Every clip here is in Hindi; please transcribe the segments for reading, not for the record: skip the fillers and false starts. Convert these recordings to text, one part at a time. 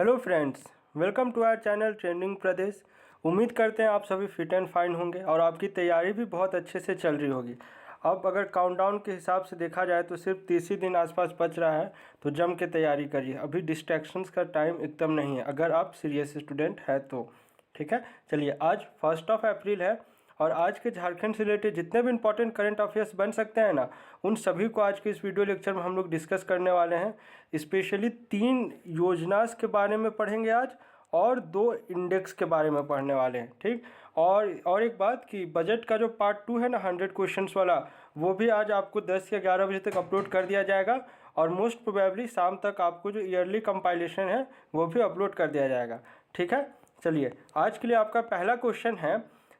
Hello friends, welcome to our channel trending Pradesh. उम्मीद करते हैं आप सभी फिट एंड फाइन होंगे और आपकी तैयारी भी बहुत अच्छे से चल रही होगी। अब अगर काउंटडाउन के हिसाब से देखा जाए तो सिर्फ 30 ही दिन आसपास बच रहा है, तो जम के तैयारी करिए। अभी डिस्ट्रैक्शंस का टाइम एकदम नहीं है अगर आप सीरियस स्टूडेंट हैं तो। ठीक है, चलिए आज 1 अप्रैल है और आज के झारखंड से रिलेटेड जितने भी इंपॉर्टेंट करंट अफेयर्स बन सकते हैं ना, उन सभी को आज के इस वीडियो लेक्चर में हम लोग डिस्कस करने वाले हैं। स्पेशली 3 योजना के बारे में पढ़ेंगे आज और 2 इंडेक्स के बारे में पढ़ने वाले हैं। ठीक, और एक बात कि बजट का जो पार्ट 2 है ना 100 क्वेश्चंस वाला, वो भी आज आपको 10 या 11 बजे तक अपलोड कर दिया जाएगा और मोस्ट प्रोबेबली शाम तक आपको जो ईयरली कंपाइलेशन है वो भी अपलोड कर दिया जाएगा। ठीक है, चलिए आज के लिए आपका पहला क्वेश्चन है,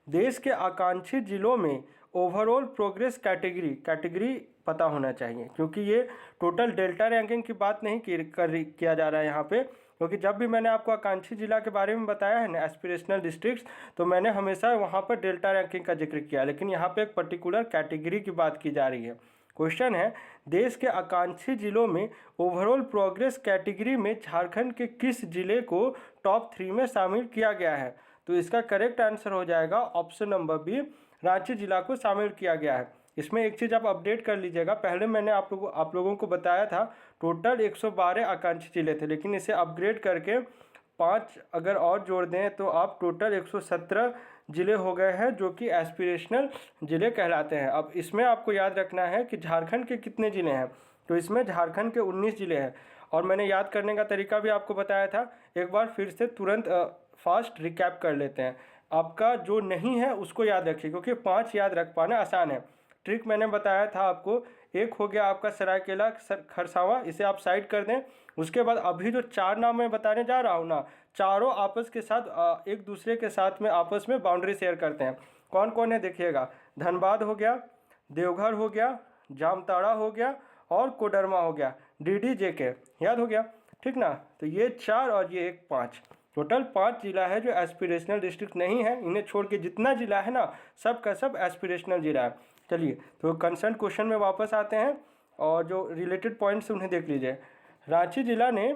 देश के आकांक्षी जिलों में ओवरऑल प्रोग्रेस कैटेगरी पता होना चाहिए, क्योंकि ये टोटल डेल्टा रैंकिंग की बात नहीं किया जा रहा है यहाँ पे। क्योंकि जब भी मैंने आपको आकांक्षी जिला के बारे में बताया है ना, एस्पिरेशनल डिस्ट्रिक्ट्स, तो मैंने हमेशा वहाँ पर डेल्टा रैंकिंग का जिक्र किया, लेकिन यहाँ पे एक पर्टिकुलर कैटेगरी की बात की जा रही है। क्वेश्चन है, देश के आकांक्षी जिलों में ओवरऑल प्रोग्रेस कैटेगरी में झारखंड के किस जिले को टॉप 3 में शामिल किया गया है? तो इसका करेक्ट आंसर हो जाएगा ऑप्शन नंबर बी, रांची जिला को शामिल किया गया है। इसमें एक चीज़ आप अपडेट कर लीजिएगा, पहले मैंने आप लोगों को बताया था टोटल 112 आकांक्षी जिले थे, लेकिन इसे अपग्रेड करके 5 अगर और जोड़ दें तो आप टोटल 117 जिले हो गए हैं, जो कि एस्पिरेशनल जिले कहलाते हैं। अब इसमें आपको याद रखना है कि झारखंड के कितने ज़िले हैं, तो इसमें झारखंड के 19 ज़िले हैं। और मैंने याद करने का तरीका भी आपको बताया था, एक बार फिर से तुरंत फास्ट रिकैप कर लेते हैं। आपका जो नहीं है उसको याद रखिए, क्योंकि 5 याद रख पाना आसान है। ट्रिक मैंने बताया था आपको, एक हो गया आपका सरायकेला खरसावां, इसे आप साइड कर दें। उसके बाद अभी जो 4 नाम मैं बताने जा रहा हूँ ना, चारों आपस के साथ एक दूसरे के साथ में आपस में बाउंड्री शेयर करते हैं। कौन कौन है देखिएगा, धनबाद हो गया, देवघर हो गया, जामताड़ा हो गया और कोडरमा हो गया, DDJK याद हो गया। ठीक ना, तो ये 4 और ये एक 5, टोटल 5 जिला है जो एस्पिरेशनल डिस्ट्रिक्ट नहीं है। इन्हें छोड़ के जितना जिला है ना, सब का सब एस्पिरेशनल जिला है। चलिए, तो कंसर्न क्वेश्चन में वापस आते हैं और जो रिलेटेड पॉइंट्स उन्हें देख लीजिए। रांची जिला ने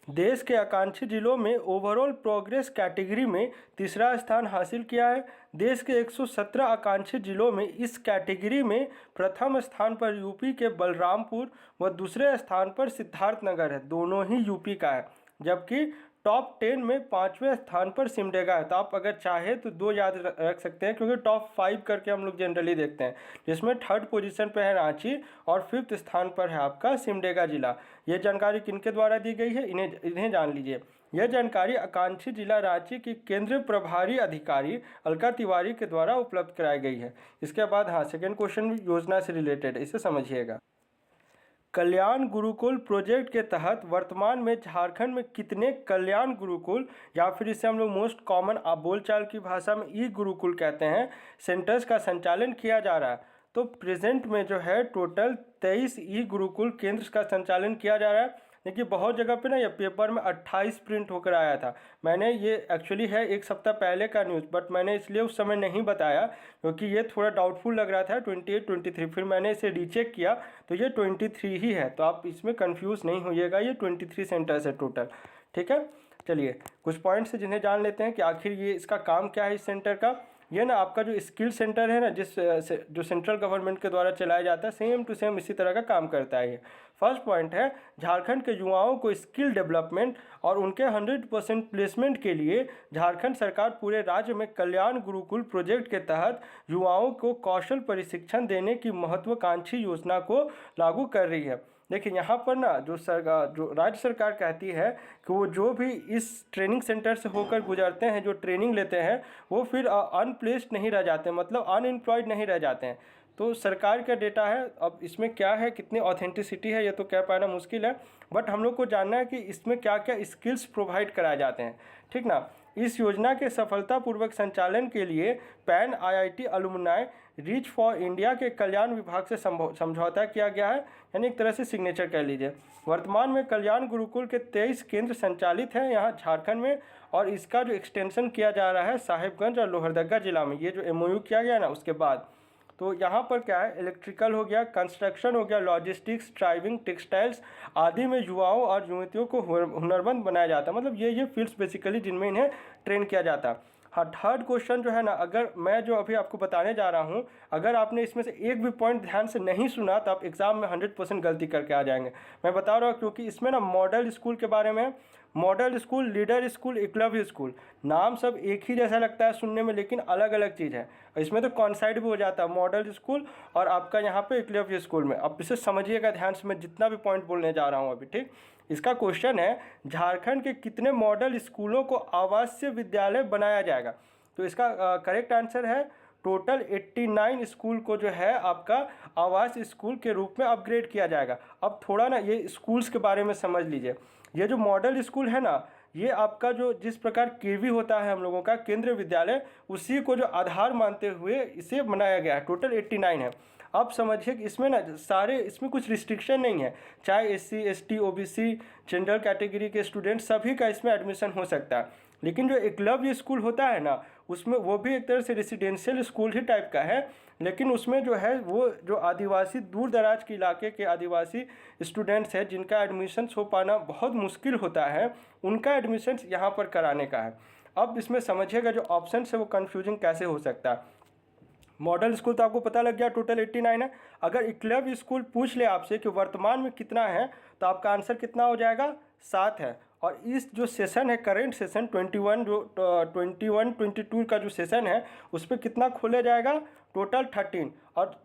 देश के आकांक्षी जिलों में ओवरऑल प्रोग्रेस कैटेगरी में तीसरा स्थान हासिल किया है। देश के 117 आकांक्षी जिलों में इस कैटेगरी में प्रथम स्थान पर यूपी के बलरामपुर व दूसरे स्थान पर सिद्धार्थनगर है, दोनों ही यूपी का है। जबकि टॉप 10 में 5वें स्थान पर सिमडेगा है। तो आप अगर चाहे तो 2 याद रख सकते हैं, क्योंकि टॉप 5 करके हम लोग जनरली देखते हैं, जिसमें 3rd पोजीशन पर है रांची और 5th स्थान पर है आपका सिमडेगा जिला। ये जानकारी किनके द्वारा दी गई है, इन्हें जान लीजिए। यह जानकारी आकांक्षी जिला रांची की केंद्रीय प्रभारी अधिकारी अलका तिवारी के द्वारा उपलब्ध कराई गई है। इसके बाद हाँ, सेकेंड क्वेश्चन योजना से रिलेटेड है, इसे समझिएगा। कल्याण गुरुकुल प्रोजेक्ट के तहत वर्तमान में झारखंड में कितने कल्याण गुरुकुल, या फिर इसे हम लोग मोस्ट कॉमन बोलचाल की भाषा में ई गुरुकुल कहते हैं, सेंटर्स का संचालन किया जा रहा है? तो प्रेजेंट में जो है टोटल 23 ई गुरुकुल केंद्र का संचालन किया जा रहा है। देखिए बहुत जगह पे ना ये पेपर में 28 प्रिंट होकर आया था। मैंने ये एक्चुअली है 1 सप्ताह पहले का न्यूज़, बट मैंने इसलिए उस समय नहीं बताया क्योंकि ये थोड़ा डाउटफुल लग रहा था 28 23। फिर मैंने इसे रीचेक किया तो ये 23 ही है, तो आप इसमें कंफ्यूज नहीं होइएगा, ये 23 सेंटर्स है टोटल। ठीक है, चलिए कुछ पॉइंट्स है जिन्हें जान लेते हैं कि आखिर ये इसका काम क्या है इस सेंटर का। ये ना आपका जो स्किल सेंटर है ना, जो सेंट्रल गवर्नमेंट के द्वारा चलाया जाता है, सेम टू सेम इसी तरह का काम करता है ये। फर्स्ट पॉइंट है, झारखंड के युवाओं को स्किल डेवलपमेंट और उनके 100% प्लेसमेंट के लिए झारखंड सरकार पूरे राज्य में कल्याण गुरुकुल प्रोजेक्ट के तहत युवाओं को कौशल प्रशिक्षण देने की महत्वाकांक्षी योजना को लागू कर रही है। देखिए यहाँ पर ना जो राज्य सरकार कहती है कि वो जो भी इस ट्रेनिंग सेंटर से होकर गुजरते हैं, जो ट्रेनिंग लेते हैं, वो फिर अनप्लेस्ड नहीं रह जाते, मतलब अनएम्प्लॉयड नहीं रह जाते हैं। तो सरकार का डेटा है, अब इसमें क्या है, कितनी ऑथेंटिसिटी है ये तो कह पाना मुश्किल है, बट हम लोग को जानना है कि इसमें क्या क्या स्किल्स प्रोवाइड कराए जाते हैं। ठीक ना, इस योजना के सफलतापूर्वक संचालन के लिए pan IIT alumni reach for India के कल्याण विभाग से समझौता किया गया है, यानी एक तरह से सिग्नेचर कह लीजिए। वर्तमान में कल्याण गुरुकुल के 23 केंद्र संचालित हैं यहाँ झारखंड में, और इसका जो एक्सटेंशन किया जा रहा है साहिबगंज और लोहरदगा जिला में, ये जो MOU किया गया ना उसके बाद। तो यहाँ पर क्या है, इलेक्ट्रिकल हो गया, कंस्ट्रक्शन हो गया, लॉजिस्टिक्स, ड्राइविंग, टेक्सटाइल्स आदि में युवाओं और युवतियों को हुनरमंद बनाया जाता है। मतलब ये फील्ड्स बेसिकली जिनमें इन्हें ट्रेन किया जाता है। हाँ, थर्ड क्वेश्चन जो है ना, अगर मैं जो अभी आपको बताने जा रहा हूँ, अगर आपने इसमें से एक भी पॉइंट ध्यान से नहीं सुना तो आप एग्जाम में 100% गलती करके आ जाएंगे। मैं बता रहा हूँ क्योंकि इसमें ना मॉडल स्कूल के बारे में, model school, leader school, Eklavya school, नाम सब एक ही जैसा लगता है सुनने में, लेकिन अलग अलग चीज़ है। इसमें तो कॉन्साइड भी हो जाता है मॉडल स्कूल और आपका यहाँ पे एकलव्य स्कूल में। अब इसे समझिएगा ध्यान से, मैं जितना भी पॉइंट बोलने जा रहा हूँ अभी, ठीक। इसका क्वेश्चन है, झारखंड के कितने मॉडल स्कूलों को आवासीय विद्यालय बनाया जाएगा? तो इसका करेक्ट आंसर है टोटल 89 स्कूल को जो है आपका आवास स्कूल के रूप में अपग्रेड किया जाएगा। अब थोड़ा ना ये स्कूल्स के बारे में समझ लीजिए। ये जो मॉडल स्कूल है ना, ये आपका जो जिस प्रकार केवी होता है हम लोगों का केंद्रीय विद्यालय, उसी को जो आधार मानते हुए इसे बनाया गया है। टोटल 89 है। अब समझिए कि इसमें ना सारे, इसमें कुछ रिस्ट्रिक्शन नहीं है, चाहे SC ST OBC general category के स्टूडेंट सभी का इसमें एडमिशन हो सकता है। लेकिन जो एकलव्य स्कूल होता है ना, उसमें वो भी एक तरह से रेसिडेंशियल स्कूल ही टाइप का है, लेकिन उसमें जो है वो जो आदिवासी, दूर दराज के इलाके के आदिवासी स्टूडेंट्स हैं जिनका एडमिशन हो पाना बहुत मुश्किल होता है, उनका एडमिशन यहाँ पर कराने का है। अब इसमें समझिएगा जो ऑप्शन है वो कन्फ्यूजिंग कैसे हो सकता है। मॉडल स्कूल तो आपको पता लग गया टोटल 89 है। अगर एकलव्य स्कूल पूछ ले आपसे कि वर्तमान में कितना है, तो आपका आंसर कितना हो जाएगा? 7 है। और इस जो सेशन है, करेंट सेशन 21 जो 21-22 का जो सेशन है, उस पर कितना खोला जाएगा? टोटल 13। और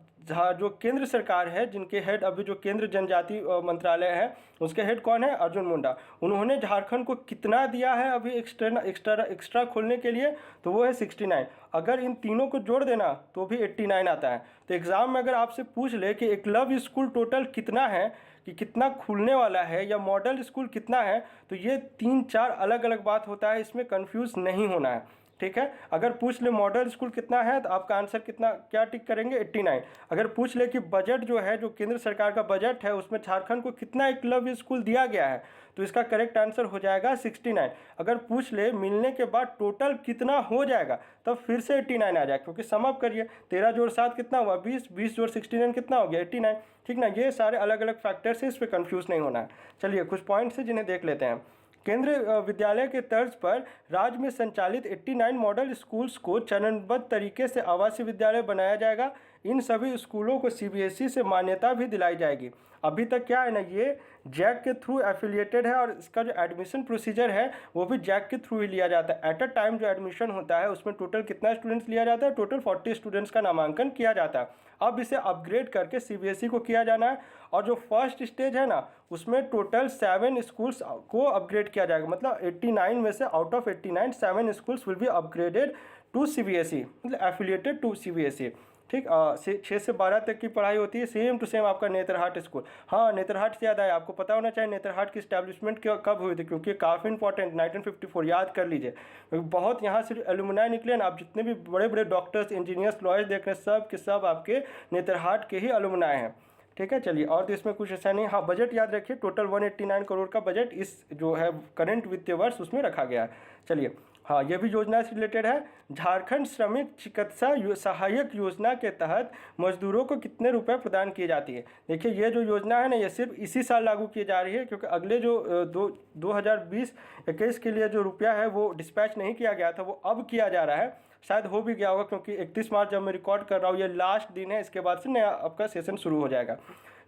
जो केंद्र सरकार है, जिनके हेड अभी जो केंद्र जनजाति मंत्रालय है, उसके हेड कौन है? अर्जुन मुंडा। उन्होंने झारखंड को कितना दिया है अभी एक्स्ट्रा खोलने के लिए? तो वो है 69। अगर इन तीनों को जोड़ देना तो भी 89 आता है। तो एग्ज़ाम में अगर आपसे पूछ ले कि एकलव्य स्कूल टोटल कितना है, कि कितना खुलने वाला है, या मॉडल स्कूल कितना है, तो ये 3-4 अलग अलग बात होता है, इसमें कंफ्यूज नहीं होना है, ठीक है। अगर पूछ ले मॉडल स्कूल कितना है, तो आपका आंसर कितना, क्या टिक करेंगे? 89। अगर पूछ ले कि बजट जो है, जो केंद्र सरकार का बजट है, उसमें झारखंड को कितना एकलव्य स्कूल दिया गया है, तो इसका करेक्ट आंसर हो जाएगा 69। अगर पूछ ले मिलने के बाद टोटल कितना हो जाएगा, तब फिर से 89 आ जाएगा, क्योंकि सम अप करिए, 13 जोड़ 7 कितना हुआ? 20, 20 जोड़ 69 कितना हो गया? 89, ठीक ना। ये सारे अलग अलग फैक्टर्स है, इस पर कन्फ्यूज नहीं होना है। चलिए कुछ पॉइंट्स है जिन्हें देख लेते हैं। केंद्रीय विद्यालय के तर्ज पर राज्य में संचालित 89 मॉडल स्कूल्स को चरणबद्ध तरीके से आवासीय विद्यालय बनाया जाएगा। इन सभी स्कूलों को CBSE से मान्यता भी दिलाई जाएगी। अभी तक क्या है ना, ये जैक के थ्रू एफिलिएटेड है, और इसका जो एडमिशन प्रोसीजर है वो भी जैक के थ्रू ही लिया जाता है। एट अ टाइम जो एडमिशन होता है उसमें टोटल कितना स्टूडेंट्स लिया जाता है? टोटल 40 स्टूडेंट्स का नामांकन किया जाता है। अब इसे अपग्रेड करके CBSE को किया जाना है, और जो फर्स्ट स्टेज है ना, उसमें टोटल 7 स्कूल्स को अपग्रेड किया जाएगा। मतलब 89 में से out of 89 7 schools will be upgraded to CBSE, मतलब एफिलिएटेड टू CBSE, ठीक। 6 से 12 तक की पढ़ाई होती है, सेम टू सेम आपका नेतरहाट स्कूल। हाँ, नेतरहाट से याद आया, आपको पता होना चाहिए नेतरहाट की स्टैब्लिशमेंट कब हुई थी, क्योंकि काफ़ी इंपॉर्टेंट, 1954, याद कर लीजिए। बहुत यहाँ से एलुमनाई निकले ना, आप जितने भी बड़े बड़े डॉक्टर्स, इंजीनियर्स, लॉयर्स देख रहे हैं, सब के सब आपके नेतरहाट के ही एलुमनाई हैं, ठीक है। चलिए, और तो इसमें कुछ ऐसा नहीं। हाँ, बजट याद रखिए, टोटल 189 करोड़ का बजट इस जो है करंट वित्तीय वर्ष उसमें रखा गया है। चलिए, हाँ, ये भी योजना से रिलेटेड है। झारखंड श्रमिक चिकित्सा सहायक योजना के तहत मजदूरों को कितने रुपए प्रदान किए जाती है? देखिए, ये जो योजना है ना, ये सिर्फ इसी साल लागू की जा रही है, क्योंकि अगले जो 2020-21 के लिए जो रुपया है वो डिस्पैच नहीं किया गया था, वो अब किया जा रहा है। शायद हो भी गया होगा, क्योंकि 31 मार्च जब मैं रिकॉर्ड कर रहा हूँ, ये लास्ट दिन है, इसके बाद से नया आपका सेशन शुरू हो जाएगा।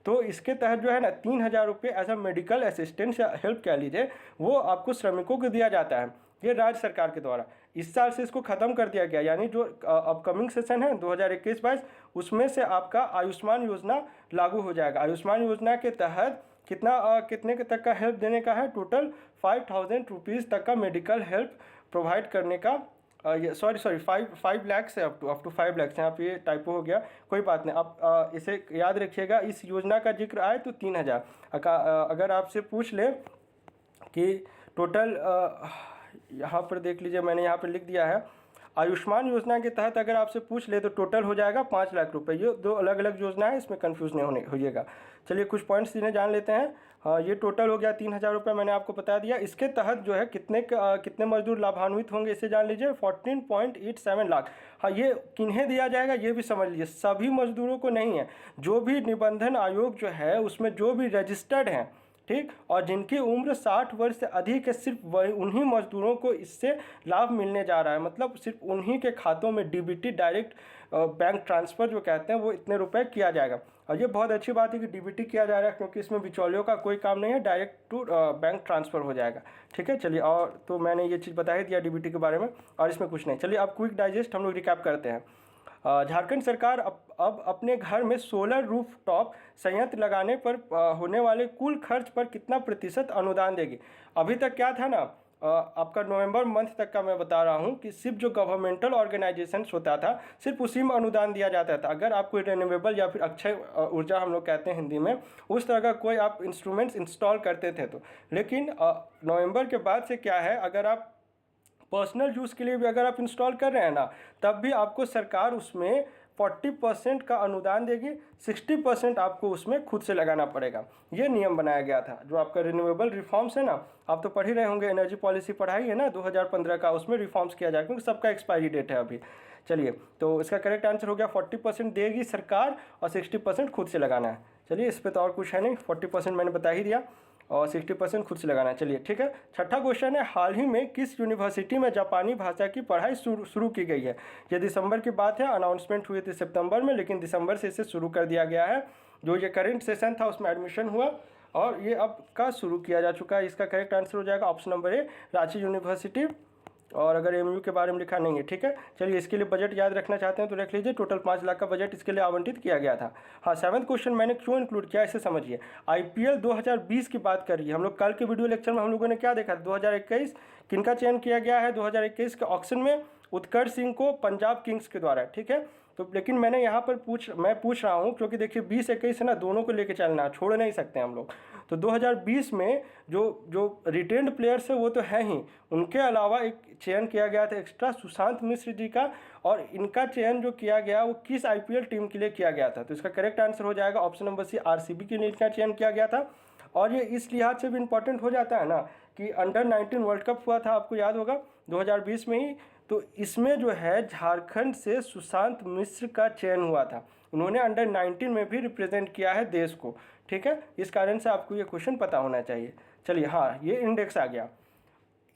तो इसके तहत जो है ना 3000 रुपये एज अ मेडिकल असिस्टेंस या हेल्प कह लीजिए, वो आपको श्रमिकों को दिया जाता है, ये राज्य सरकार के द्वारा। इस साल से इसको ख़त्म कर दिया गया, यानी जो अपकमिंग सेशन है 2021-22, उसमें से आपका आयुष्मान योजना लागू हो जाएगा। आयुष्मान योजना के तहत कितने तक का हेल्प देने का है? टोटल 5000 रुपीज़ तक का मेडिकल हेल्प प्रोवाइड करने का, सॉरी 5 लाख से अप टू 5 लाख, यहाँ पे टाइपो हो गया, कोई बात नहीं। आप इसे याद रखिएगा। इस योजना का जिक्र आए तो 3000। अगर आपसे पूछ ले कि टोटल, यहाँ पर देख लीजिए, मैंने यहाँ पर लिख दिया है, आयुष्मान योजना के तहत अगर आपसे पूछ ले तो टोटल हो जाएगा 5 लाख रुपए। ये दो अलग अलग योजना है, इसमें कंफ्यूज नहीं होइएगा। चलिए कुछ पॉइंट्स इन्हें जान लेते हैं। हाँ, ये टोटल हो गया 3,000 रुपये, मैंने आपको बता दिया। इसके तहत जो है कितने मजदूर लाभान्वित होंगे इसे जान लीजिए, 14.87 लाख। हाँ, ये किन्हें दिया जाएगा ये भी समझ लीजिए, सभी मजदूरों को नहीं है, जो भी निबंधन आयोग जो है उसमें जो भी रजिस्टर्ड हैं, ठीक, और जिनकी उम्र 60 वर्ष से अधिक है, सिर्फ वही उन्हीं मजदूरों को इससे लाभ मिलने जा रहा है। मतलब सिर्फ उन्हीं के खातों में डीबीटी, डायरेक्ट बैंक ट्रांसफ़र जो कहते हैं, वो इतने रुपए किया जाएगा। और ये बहुत अच्छी बात है कि डीबीटी किया जा रहा है, क्योंकि इसमें बिचौलियों का कोई काम नहीं है, डायरेक्ट टू बैंक ट्रांसफ़र हो जाएगा। ठीक है, चलिए, और तो मैंने ये चीज़ बता ही दिया डीबीटी के बारे में, और इसमें कुछ नहीं। चलिए अब क्विक डाइजेस्ट हम लोग रिकैप करते हैं। झारखंड सरकार अब अपने घर में सोलर रूफटॉप संयंत्र लगाने पर होने वाले कुल खर्च पर कितना प्रतिशत अनुदान देगी। अभी तक क्या था ना, आपका नवंबर मंथ तक का मैं बता रहा हूँ कि सिर्फ जो गवर्नमेंटल ऑर्गेनाइजेशंस होता था, सिर्फ उसी में अनुदान दिया जाता था। अगर आप कोई रिन्यूएबल या फिर अक्षय ऊर्जा हम लोग कहते हैं हिंदी में, उस तरह का कोई आप इंस्ट्रूमेंट्स इंस्टॉल करते थे तो। लेकिन नवंबर के बाद से क्या है, अगर आप पर्सनल यूज़ के लिए भी अगर आप इंस्टॉल कर रहे हैं ना, तब भी आपको सरकार उसमें 40% का अनुदान देगी, 60% आपको उसमें खुद से लगाना पड़ेगा। ये नियम बनाया गया था। जो आपका रिन्यूएबल रिफॉर्म्स है ना, आप तो पढ़ ही रहे होंगे, एनर्जी पॉलिसी पढ़ाई है ना 2015 का, उसमें रिफॉर्म्स किया जाएगा, क्योंकि सबका एक्सपायरी डेट है अभी। चलिए, तो इसका करेक्ट आंसर हो गया 40% देगी सरकार और 60% खुद से लगाना है। चलिए, इस पर तो और कुछ है नहीं, 40% मैंने बता ही दिया और 60% खुद से लगाना है। चलिए, ठीक है। छठा क्वेश्चन है, हाल ही में किस यूनिवर्सिटी में जापानी भाषा की पढ़ाई शुरू की गई है। ये दिसंबर की बात है, अनाउंसमेंट हुई थी सितंबर में, लेकिन दिसंबर से इसे शुरू कर दिया गया है। जो ये करेंट सेशन था उसमें एडमिशन हुआ और ये अब का शुरू किया जा चुका है। इसका करेक्ट आंसर हो जाएगा option number A, Ranchi university. और अगर एमयू के बारे में लिखा नहीं है, ठीक है। चलिए, इसके लिए बजट याद रखना चाहते हैं तो रख लीजिए, टोटल 5 लाख का बजट इसके लिए आवंटित किया गया था। हाँ, 7वां क्वेश्चन मैंने क्यों इंक्लूड किया इसे समझिए। आईपीएल 2020 की बात करिए। हम लोग कल के वीडियो लेक्चर में हम लोगों ने क्या देखा, 2021 किनका चयन किया गया है 2021 के ऑक्शन में, उत्कर्ष सिंह को पंजाब किंग्स के द्वारा, ठीक है। तो लेकिन मैंने यहाँ पर मैं पूछ रहा हूँ, क्योंकि देखिए 20-21 है ना, दोनों को लेके चलना, छोड़ नहीं सकते हम लोग। तो 2020 में जो रिटेन्ड प्लेयर्स है वो तो है ही, उनके अलावा एक चयन किया गया था एक्स्ट्रा सुशांत मिश्र जी का, और इनका चयन जो किया गया वो किस आईपीएल टीम के लिए किया गया था। तो इसका करेक्ट आंसर हो जाएगा ऑप्शन नंबर सी, आरसीबी के लिए इनका चयन किया गया था। और ये इस लिहाज से भी इम्पॉर्टेंट हो जाता है ना कि अंडर-19 वर्ल्ड कप हुआ था, आपको याद होगा 2020 में ही। तो इसमें जो है झारखंड से सुशांत मिश्र का चयन हुआ था, उन्होंने अंडर-19 में भी रिप्रेजेंट किया है देश को, ठीक है। इस कारण से आपको ये क्वेश्चन पता होना चाहिए। चलिए, हाँ, ये इंडेक्स आ गया।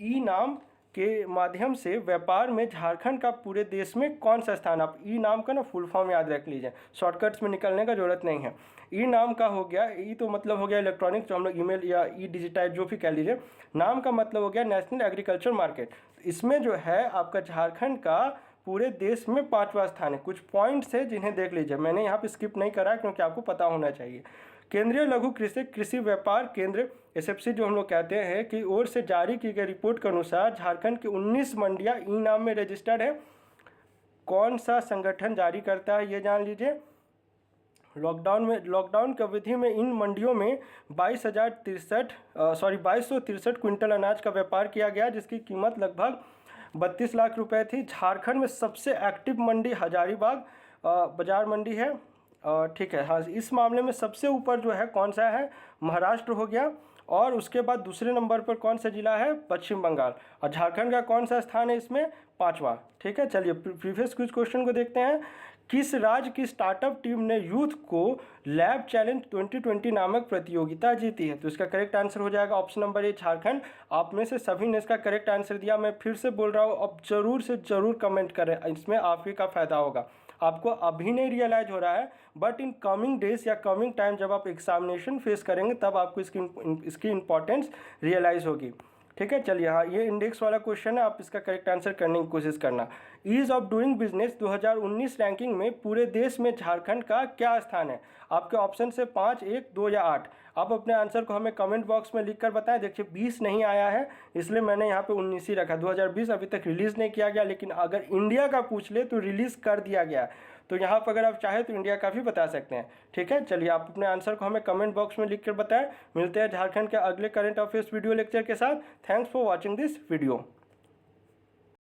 ई नाम के माध्यम से व्यापार में झारखंड का पूरे देश में कौन सा स्थान, आप ई नाम का ना फुल फॉर्म याद रख लीजिए, शॉर्टकट्स में निकलने का जरूरत नहीं है। ई नाम का हो गया, ई तो मतलब हो गया इलेक्ट्रॉनिक, जो हम लोग ईमेल या ई डिजिटाइज जो भी कह लीजिए, नाम का मतलब हो गया नेशनल एग्रीकल्चर मार्केट। इसमें जो है आपका झारखंड का पूरे देश में 5वां स्थान है। कुछ पॉइंट्स है जिन्हें देख लीजिए, मैंने यहाँ पे स्किप नहीं करा क्योंकि आपको पता होना चाहिए। केंद्रीय लघु कृषि व्यापार केंद्र एसएफसी जो हम लोग कहते हैं की ओर से जारी की गई रिपोर्ट के अनुसार झारखंड की 19 मंडियां ई नाम में रजिस्टर्ड है। कौन सा संगठन जारी करता है ये जान लीजिए। लॉकडाउन की अवधि में इन मंडियों में 2263 क्विंटल अनाज का व्यापार किया गया, जिसकी कीमत लगभग 32 लाख रुपए थी। झारखंड में सबसे एक्टिव मंडी हजारीबाग बाजार मंडी है, ठीक है। हाँ, इस मामले में सबसे ऊपर जो है कौन सा है, महाराष्ट्र हो गया, और उसके बाद दूसरे नंबर पर कौन सा जिला है, पश्चिम बंगाल। और झारखंड का कौन सा स्थान है इसमें, 5वां, ठीक है। चलिए प्रीवियस क्विज क्वेश्चन को देखते हैं। किस राज्य की स्टार्टअप टीम ने यूथ को लैब चैलेंज 2020 नामक प्रतियोगिता जीती है। तो इसका करेक्ट आंसर हो जाएगा ऑप्शन नंबर ए, झारखंड। आप में से सभी ने इसका करेक्ट आंसर दिया, मैं फिर से बोल रहा हूँ, अब जरूर से जरूर कमेंट करें, इसमें आप ही का फायदा होगा। आपको अभी नहीं रियलाइज हो रहा है, बट इन कमिंग डेज या कमिंग टाइम जब आप एग्जामिनेशन फेस करेंगे तब आपको इसकी इंपॉर्टेंस रियलाइज होगी, ठीक है। चलिए, हाँ, ये इंडेक्स वाला क्वेश्चन है, आप इसका करेक्ट आंसर करने की कोशिश करना। Ease of doing business 2019 ranking में पूरे देश में झारखंड का क्या स्थान है। आपके ऑप्शन से 5, 1, 2 या 8। आप अपने आंसर को हमें कमेंट बॉक्स में लिखकर बताएं। देखिए 20 नहीं आया है, इसलिए मैंने यहाँ पे 19 ही रखा। 2020 अभी तक रिलीज़ नहीं किया गया, लेकिन अगर इंडिया का पूछ ले तो रिलीज़ कर दिया गया। तो यहाँ पर अगर आप चाहें तो इंडिया का भी बता सकते हैं, ठीक है। चलिए, आप अपने आंसर को हमें कमेंट बॉक्स में लिख कर बताएं। मिलते हैं झारखंड के अगले करंट अफेयर्स वीडियो लेक्चर के साथ। Thanks for watching this video.